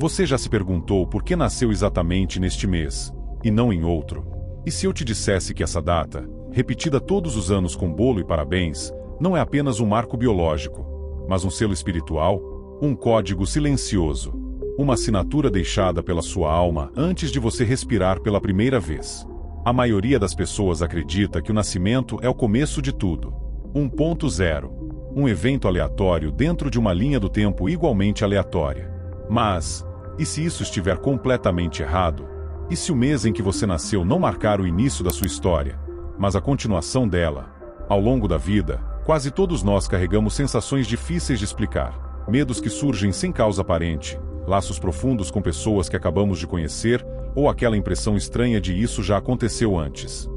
Você já se perguntou por que nasceu exatamente neste mês, e não em outro? E se eu te dissesse que essa data, repetida todos os anos com bolo e parabéns, não é apenas um marco biológico, mas um selo espiritual, um código silencioso, uma assinatura deixada pela sua alma antes de você respirar pela primeira vez? A maioria das pessoas acredita que o nascimento é o começo de tudo. 1.0. Um evento aleatório dentro de uma linha do tempo igualmente aleatória. Mas, e se isso estiver completamente errado? E se o mês em que você nasceu não marcar o início da sua história, mas a continuação dela? Ao longo da vida, quase todos nós carregamos sensações difíceis de explicar, medos que surgem sem causa aparente, laços profundos com pessoas que acabamos de conhecer, ou aquela impressão estranha de isso já aconteceu antes.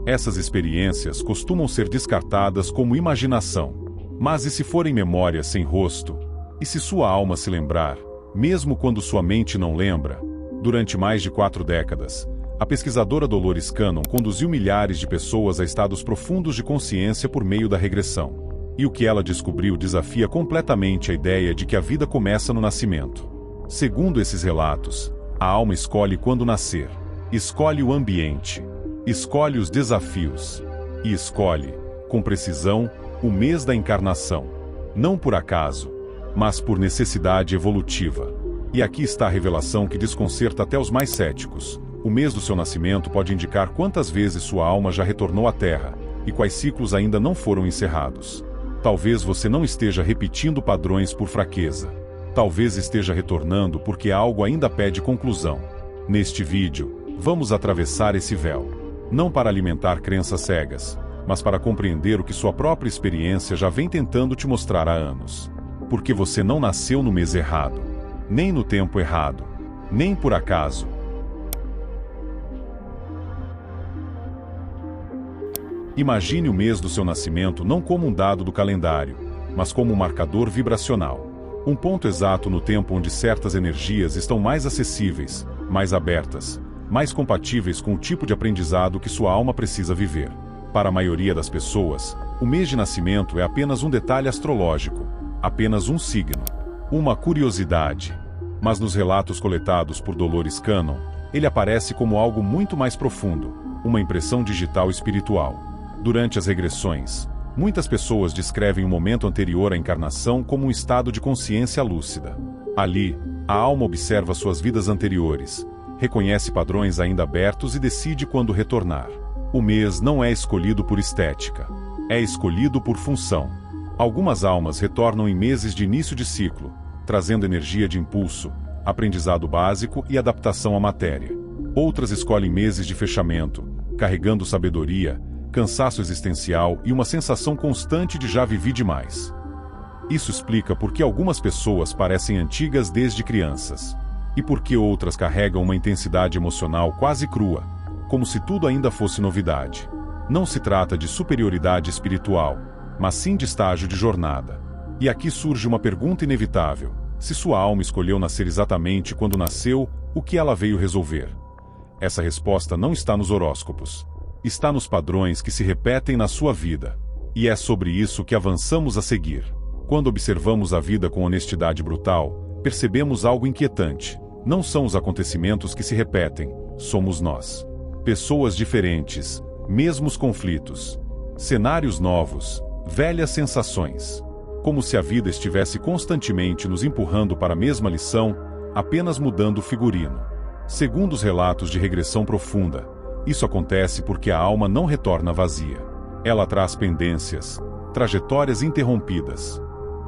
Essas experiências costumam ser descartadas como imaginação. Mas e se forem memórias sem rosto? E se sua alma se lembrar, mesmo quando sua mente não lembra? Durante mais de 4 décadas, a pesquisadora Dolores Cannon conduziu milhares de pessoas a estados profundos de consciência por meio da regressão. E o que ela descobriu desafia completamente a ideia de que a vida começa no nascimento. Segundo esses relatos, a alma escolhe quando nascer, escolhe o ambiente, escolhe os desafios e escolhe, com precisão, o mês da encarnação. Não por acaso, mas por necessidade evolutiva. E aqui está a revelação que desconcerta até os mais céticos. O mês do seu nascimento pode indicar quantas vezes sua alma já retornou à Terra e quais ciclos ainda não foram encerrados. Talvez você não esteja repetindo padrões por fraqueza. Talvez esteja retornando porque algo ainda pede conclusão. Neste vídeo, vamos atravessar esse véu. Não para alimentar crenças cegas, mas para compreender o que sua própria experiência já vem tentando te mostrar há anos. Porque você não nasceu no mês errado, nem no tempo errado, nem por acaso. Imagine o mês do seu nascimento não como um dado do calendário, mas como um marcador vibracional. Um ponto exato no tempo onde certas energias estão mais acessíveis, mais abertas, mais compatíveis com o tipo de aprendizado que sua alma precisa viver. Para a maioria das pessoas, o mês de nascimento é apenas um detalhe astrológico, apenas um signo, uma curiosidade. Mas nos relatos coletados por Dolores Cannon, ele aparece como algo muito mais profundo, uma impressão digital espiritual. Durante as regressões, muitas pessoas descrevem o momento anterior à encarnação como um estado de consciência lúcida. Ali, a alma observa suas vidas anteriores, reconhece padrões ainda abertos e decide quando retornar. O mês não é escolhido por estética, é escolhido por função. Algumas almas retornam em meses de início de ciclo, trazendo energia de impulso, aprendizado básico e adaptação à matéria. Outras escolhem meses de fechamento, carregando sabedoria, cansaço existencial e uma sensação constante de já vivi demais. Isso explica por que algumas pessoas parecem antigas desde crianças, e por que outras carregam uma intensidade emocional quase crua, como se tudo ainda fosse novidade. Não se trata de superioridade espiritual, mas sim de estágio de jornada. E aqui surge uma pergunta inevitável: se sua alma escolheu nascer exatamente quando nasceu, o que ela veio resolver? Essa resposta não está nos horóscopos. Está nos padrões que se repetem na sua vida. E é sobre isso que avançamos a seguir. Quando observamos a vida com honestidade brutal, percebemos algo inquietante. Não são os acontecimentos que se repetem, somos nós. Pessoas diferentes, mesmos conflitos. Cenários novos, velhas sensações. Como se a vida estivesse constantemente nos empurrando para a mesma lição, apenas mudando o figurino. Segundo os relatos de regressão profunda, isso acontece porque a alma não retorna vazia. Ela traz pendências, trajetórias interrompidas,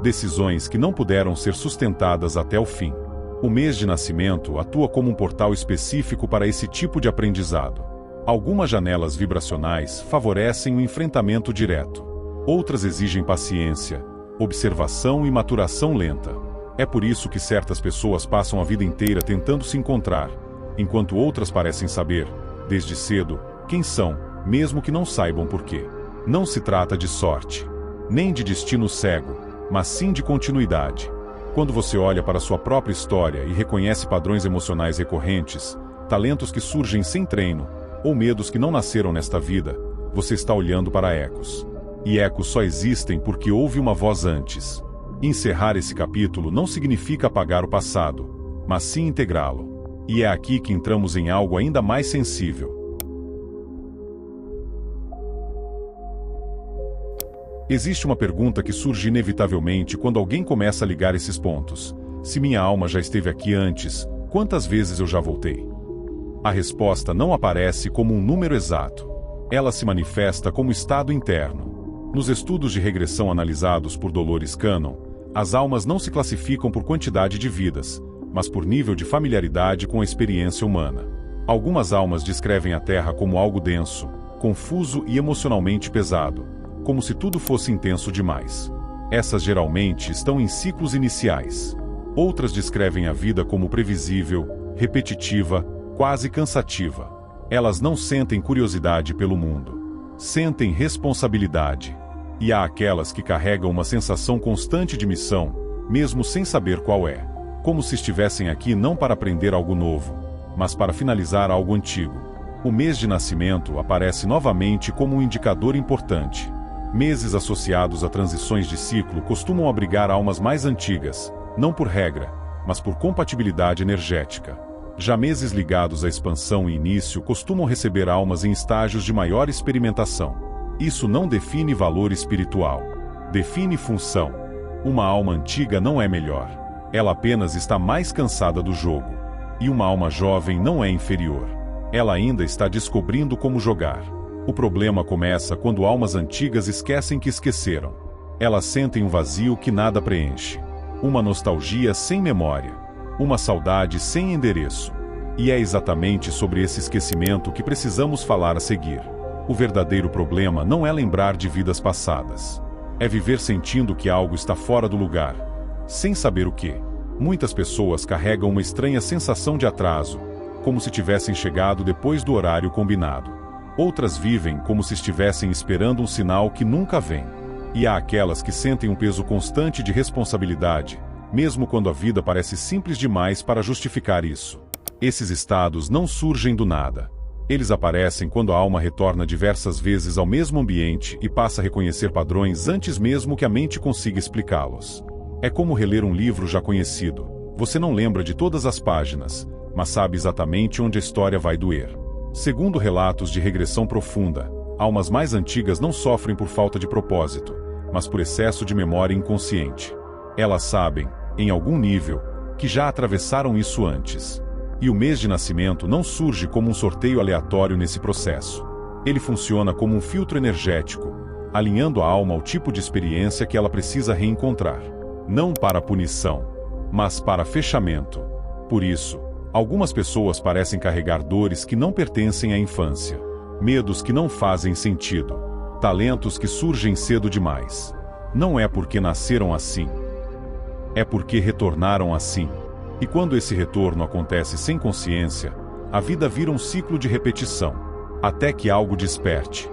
decisões que não puderam ser sustentadas até o fim. O mês de nascimento atua como um portal específico para esse tipo de aprendizado. Algumas janelas vibracionais favorecem o enfrentamento direto. Outras exigem paciência, observação e maturação lenta. É por isso que certas pessoas passam a vida inteira tentando se encontrar, enquanto outras parecem saber, desde cedo, quem são, mesmo que não saibam por quê. Não se trata de sorte, nem de destino cego, mas sim de continuidade. Quando você olha para sua própria história e reconhece padrões emocionais recorrentes, talentos que surgem sem treino, ou medos que não nasceram nesta vida, você está olhando para ecos. E ecos só existem porque houve uma voz antes. Encerrar esse capítulo não significa apagar o passado, mas sim integrá-lo. E é aqui que entramos em algo ainda mais sensível. Existe uma pergunta que surge inevitavelmente quando alguém começa a ligar esses pontos. Se minha alma já esteve aqui antes, quantas vezes eu já voltei? A resposta não aparece como um número exato. Ela se manifesta como estado interno. Nos estudos de regressão analisados por Dolores Cannon, as almas não se classificam por quantidade de vidas, mas por nível de familiaridade com a experiência humana. Algumas almas descrevem a Terra como algo denso, confuso e emocionalmente pesado, como se tudo fosse intenso demais. Essas geralmente estão em ciclos iniciais. Outras descrevem a vida como previsível, repetitiva, quase cansativa. Elas não sentem curiosidade pelo mundo. Sentem responsabilidade. E há aquelas que carregam uma sensação constante de missão, mesmo sem saber qual é. Como se estivessem aqui não para aprender algo novo, mas para finalizar algo antigo. O mês de nascimento aparece novamente como um indicador importante. Meses associados a transições de ciclo costumam abrigar almas mais antigas, não por regra, mas por compatibilidade energética. Já meses ligados à expansão e início costumam receber almas em estágios de maior experimentação. Isso não define valor espiritual. Define função. Uma alma antiga não é melhor. Ela apenas está mais cansada do jogo. E uma alma jovem não é inferior. Ela ainda está descobrindo como jogar. O problema começa quando almas antigas esquecem que esqueceram. Elas sentem um vazio que nada preenche. Uma nostalgia sem memória. Uma saudade sem endereço. E é exatamente sobre esse esquecimento que precisamos falar a seguir. O verdadeiro problema não é lembrar de vidas passadas. É viver sentindo que algo está fora do lugar, sem saber o que. Muitas pessoas carregam uma estranha sensação de atraso, como se tivessem chegado depois do horário combinado. Outras vivem como se estivessem esperando um sinal que nunca vem. E há aquelas que sentem um peso constante de responsabilidade, mesmo quando a vida parece simples demais para justificar isso. Esses estados não surgem do nada. Eles aparecem quando a alma retorna diversas vezes ao mesmo ambiente e passa a reconhecer padrões antes mesmo que a mente consiga explicá-los. É como reler um livro já conhecido. Você não lembra de todas as páginas, mas sabe exatamente onde a história vai doer. Segundo relatos de regressão profunda, almas mais antigas não sofrem por falta de propósito, mas por excesso de memória inconsciente. Elas sabem, em algum nível, que já atravessaram isso antes. E o mês de nascimento não surge como um sorteio aleatório nesse processo. Ele funciona como um filtro energético, alinhando a alma ao tipo de experiência que ela precisa reencontrar. Não para punição, mas para fechamento. Por isso, algumas pessoas parecem carregar dores que não pertencem à infância, medos que não fazem sentido, talentos que surgem cedo demais. Não é porque nasceram assim. É porque retornaram assim. E quando esse retorno acontece sem consciência, a vida vira um ciclo de repetição, até que algo desperte.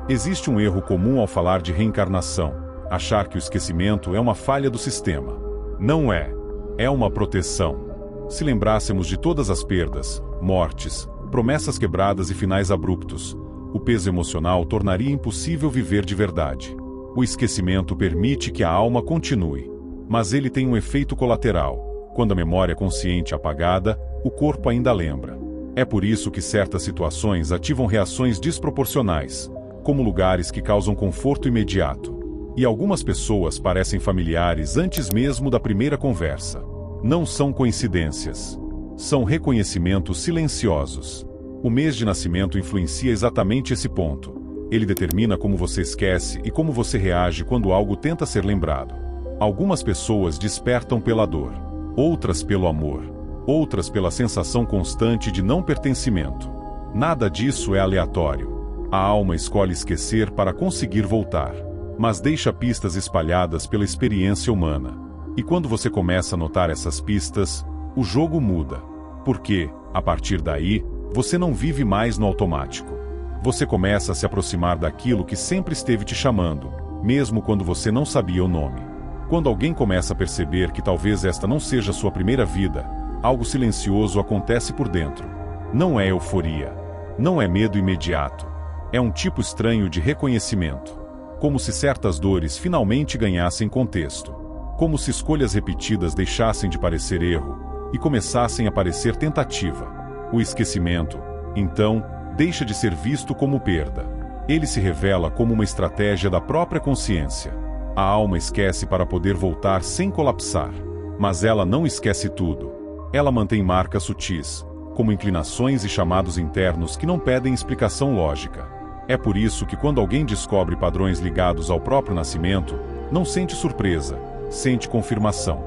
Existe um erro comum ao falar de reencarnação: achar que o esquecimento é uma falha do sistema. Não é. É uma proteção. Se lembrássemos de todas as perdas, mortes, promessas quebradas e finais abruptos, o peso emocional tornaria impossível viver de verdade. O esquecimento permite que a alma continue, mas ele tem um efeito colateral. Quando a memória consciente é apagada, o corpo ainda lembra. É por isso que certas situações ativam reações desproporcionais, como lugares que causam conforto imediato. E algumas pessoas parecem familiares antes mesmo da primeira conversa. Não são coincidências. São reconhecimentos silenciosos. O mês de nascimento influencia exatamente esse ponto. Ele determina como você esquece e como você reage quando algo tenta ser lembrado. Algumas pessoas despertam pela dor, outras pelo amor, outras pela sensação constante de não pertencimento. Nada disso é aleatório. A alma escolhe esquecer para conseguir voltar, mas deixa pistas espalhadas pela experiência humana. E quando você começa a notar essas pistas, o jogo muda. Porque, a partir daí, você não vive mais no automático. Você começa a se aproximar daquilo que sempre esteve te chamando, mesmo quando você não sabia o nome. Quando alguém começa a perceber que talvez esta não seja sua primeira vida, algo silencioso acontece por dentro. Não é euforia. Não é medo imediato. É um tipo estranho de reconhecimento. Como se certas dores finalmente ganhassem contexto. Como se escolhas repetidas deixassem de parecer erro e começassem a parecer tentativa. O esquecimento, então, deixa de ser visto como perda. Ele se revela como uma estratégia da própria consciência. A alma esquece para poder voltar sem colapsar. Mas ela não esquece tudo. Ela mantém marcas sutis, como inclinações e chamados internos que não pedem explicação lógica. É por isso que quando alguém descobre padrões ligados ao próprio nascimento, não sente surpresa, sente confirmação.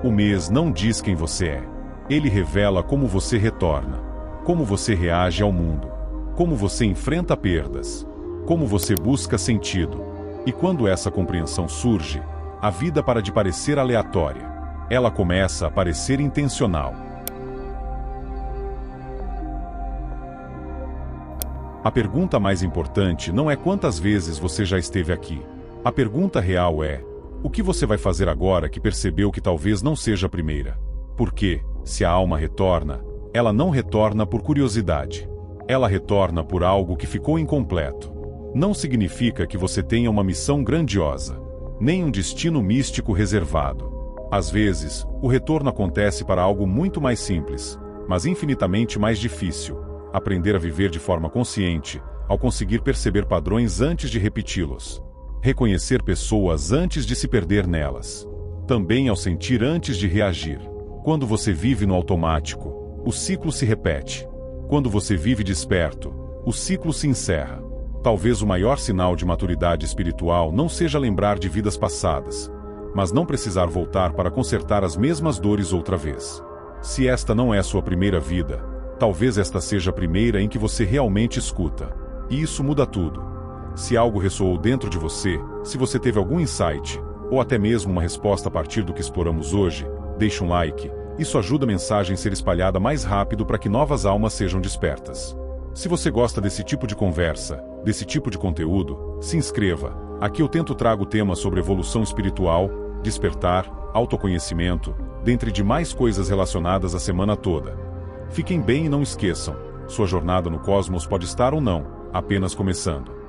O mês não diz quem você é. Ele revela como você retorna, como você reage ao mundo, como você enfrenta perdas, como você busca sentido. E quando essa compreensão surge, a vida para de parecer aleatória. Ela começa a parecer intencional. A pergunta mais importante não é quantas vezes você já esteve aqui. A pergunta real é: o que você vai fazer agora que percebeu que talvez não seja a primeira? Porque, se a alma retorna, ela não retorna por curiosidade. Ela retorna por algo que ficou incompleto. Não significa que você tenha uma missão grandiosa, nem um destino místico reservado. Às vezes, o retorno acontece para algo muito mais simples, mas infinitamente mais difícil: aprender a viver de forma consciente, ao conseguir perceber padrões antes de repeti-los. Reconhecer pessoas antes de se perder nelas. Também ao sentir antes de reagir. Quando você vive no automático, o ciclo se repete. Quando você vive desperto, o ciclo se encerra. Talvez o maior sinal de maturidade espiritual não seja lembrar de vidas passadas, mas não precisar voltar para consertar as mesmas dores outra vez. Se esta não é sua primeira vida, talvez esta seja a primeira em que você realmente escuta. E isso muda tudo. Se algo ressoou dentro de você, se você teve algum insight, ou até mesmo uma resposta a partir do que exploramos hoje, deixe um like. Isso ajuda a mensagem a ser espalhada mais rápido para que novas almas sejam despertas. Se você gosta desse tipo de conversa, desse tipo de conteúdo, se inscreva. Aqui eu tento trago temas sobre evolução espiritual, despertar, autoconhecimento, dentre demais coisas relacionadas a semana toda. Fiquem bem e não esqueçam, sua jornada no cosmos pode estar ou não apenas começando.